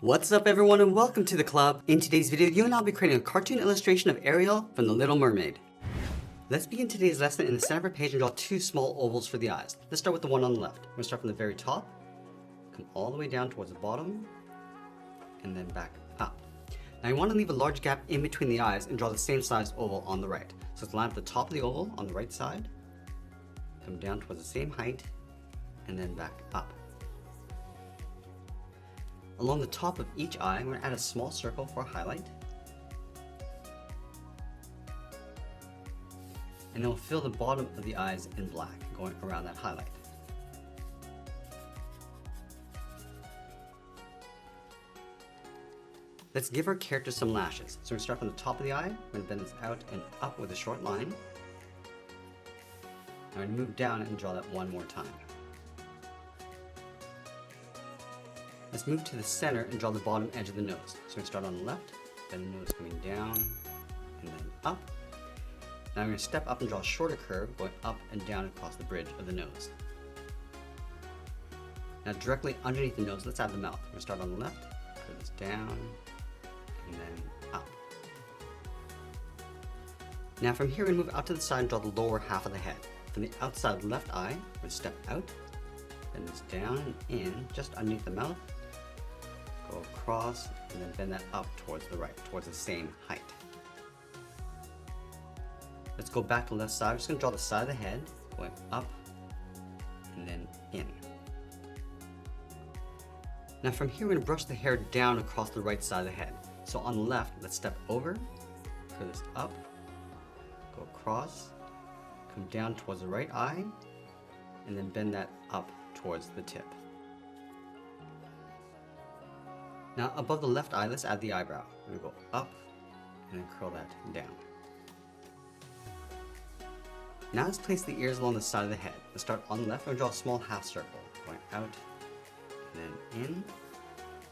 What's up everyone and welcome to the club. In today's video, you and I will be creating a cartoon illustration of Ariel from The Little Mermaid. Let's begin today's lesson in the center of our page and draw two small ovals for the eyes. Let's start with the one on the left. We're going to start from the very top, come all the way down towards the bottom, and then back up. Now you want to leave a large gap in between the eyes and draw the same size oval on the right. So let's line up the top of the oval on the right side, come down towards the same height, and then back up. Along the top of each eye, I'm going to add a small circle for a highlight. And then we'll fill the bottom of the eyes in black, going around that highlight. Let's give our character some lashes. So we're going to start from the top of the eye, we're going to bend this out and up with a short line. I'm going to move down and draw that one more time. Let's move to the center and draw the bottom edge of the nose. So we're going to start on the left, then the nose coming down, and then up. Now I'm going to step up and draw a shorter curve, going up and down across the bridge of the nose. Now directly underneath the nose, let's add the mouth. We're going to start on the left, curve this down, and then up. Now from here, we're going to move out to the side and draw the lower half of the head. From the outside left eye, we're going to step out, bend this down and in, just underneath the mouth. Go across and then bend that up towards the right, towards the same height. Let's go back to the left side. I'm just going to draw the side of the head, going up and then in. Now from here, we're going to brush the hair down across the right side of the head. So on the left, let's step over, curve this up, go across, come down towards the right eye, and then bend that up towards the tip. Now above the left eye, let's add the eyebrow. We're going to go up and then curl that down. Now let's place the ears along the side of the head. Let's start on the left and draw a small half circle, going out and then in,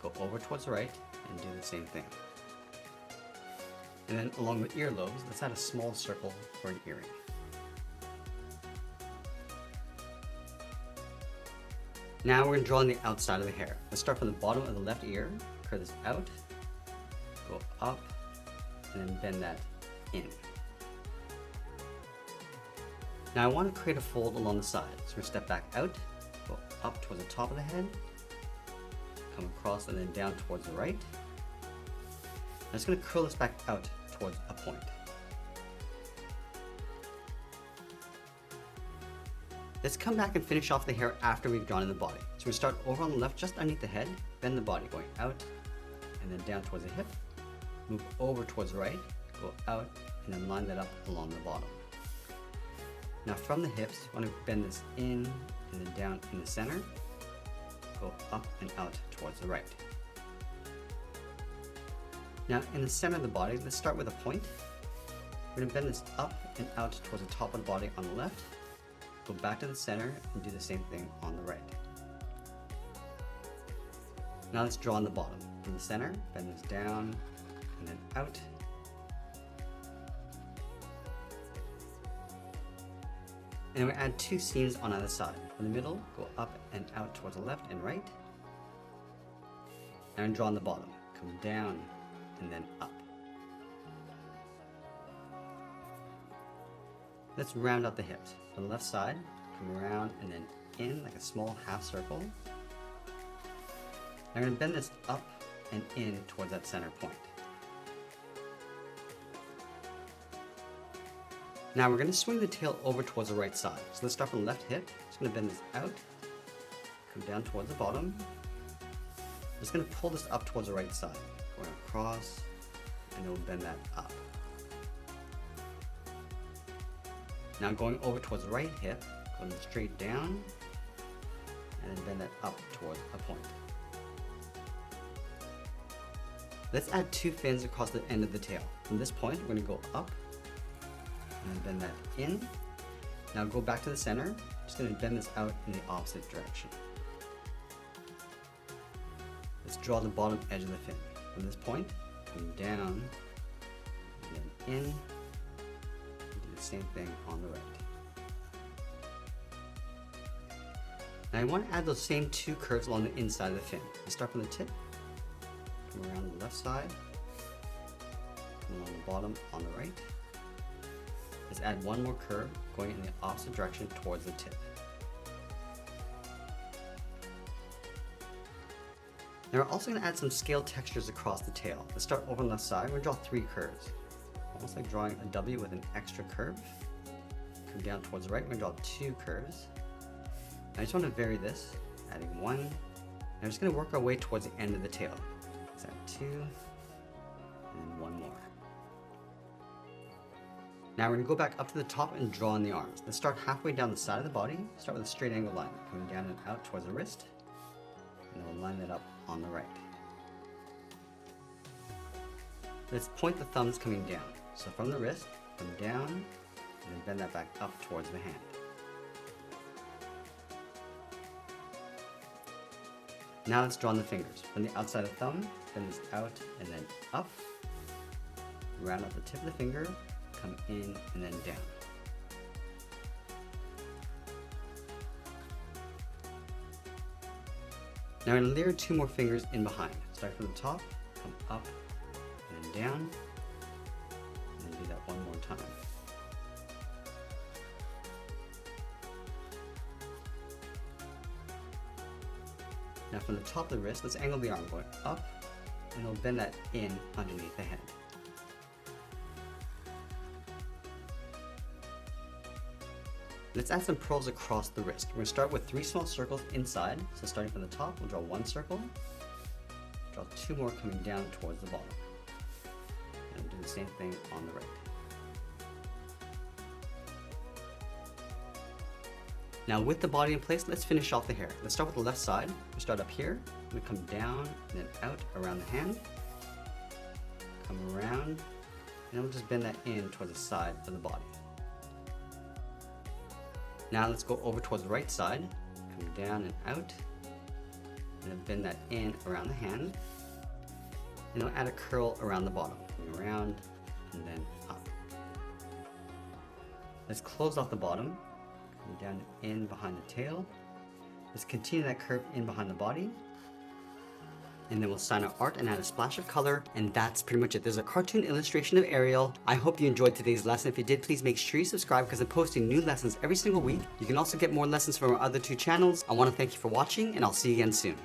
go over towards the right and do the same thing. And then along the earlobes, let's add a small circle for an earring. Now we're going to draw on the outside of the hair. Let's start from the bottom of the left ear, curve this out, go up, and then bend that in. Now I want to create a fold along the side. So we're going to step back out, go up towards the top of the head, come across and then down towards the right. I'm just going to curl this back out towards a point. Let's come back and finish off the hair after we've drawn in the body. So we start over on the left, just underneath the head, bend the body going out and then down towards the hip, move over towards the right, go out and then line that up along the bottom. Now from the hips, you want to bend this in and then down in the center, go up and out towards the right. Now in the center of the body, let's start with a point. We're going to bend this up and out towards the top of the body on the left, go back to the center and do the same thing on the right. Now let's draw on the bottom. From the center, bend this down and then out. And then we add two seams on either side. From the middle, go up and out towards the left and right. And draw on the bottom. Come down and then up. Let's round out the hips. From the left side, come around and then in like a small half circle. I'm going to bend this up and in towards that center point. Now we're going to swing the tail over towards the right side. So let's start from the left hip. Just going to bend this out, come down towards the bottom. Just going to pull this up towards the right side, going across, and then we'll bend that up. Now going over towards the right hip, going straight down, and then bend that up towards a point. Let's add two fins across the end of the tail. From this point, we're going to go up, and then bend that in. Now go back to the center, just going to bend this out in the opposite direction. Let's draw the bottom edge of the fin. From this point, come down, and then in, same thing on the right. Now I want to add those same two curves along the inside of the fin. Let's start from the tip, Come around the left side, come along the bottom on the right. Let's add one more curve going in the opposite direction towards the tip. Now we're also going to add some scaled textures across the tail. Let's start over on the left side. We're going to draw 3 curves. Almost like drawing a W with an extra curve. Come down towards the right, we're going to draw 2 curves. I just want to vary this, adding 1. And we're just going to work our way towards the end of the tail. Let's add 2, and then 1 more. Now we're going to go back up to the top and draw in the arms. Let's start halfway down the side of the body. Start with a straight angle line, coming down and out towards the wrist. And then we'll line that up on the right. Let's point the thumbs coming down. So from the wrist, come down, and then bend that back up towards the hand. Now let's draw on the fingers. From the outside of the thumb, bend this out and then up. Round up the tip of the finger, come in and then down. Now I'm going to layer 2 more fingers in behind. Start from the top, come up and then down, and then do that one more time. Now from the top of the wrist, let's angle the arm going up, and we'll bend that in underneath the head. Let's add some pearls across the wrist. We're going to start with 3 small circles inside. So starting from the top, we'll draw 1 circle, draw 2 more coming down towards the bottom. And we'll do the same thing on the right. Now with the body in place, let's finish off the hair. Let's start with the left side. We start up here, we come down and then out around the hand, come around, and then we'll just bend that in towards the side of the body. Now let's go over towards the right side, come down and out, and then bend that in around the hand, and then we'll add a curl around the bottom, coming around and then up. Let's close off the bottom, come down and in behind the tail. Let's continue that curve in behind the body, and then we'll sign our art and add a splash of color, and that's pretty much it. There's a cartoon illustration of Ariel. I hope you enjoyed today's lesson. If you did, please make sure you subscribe because I'm posting new lessons every single week. You can also get more lessons from our other 2 channels. I want to thank you for watching, and I'll see you again soon.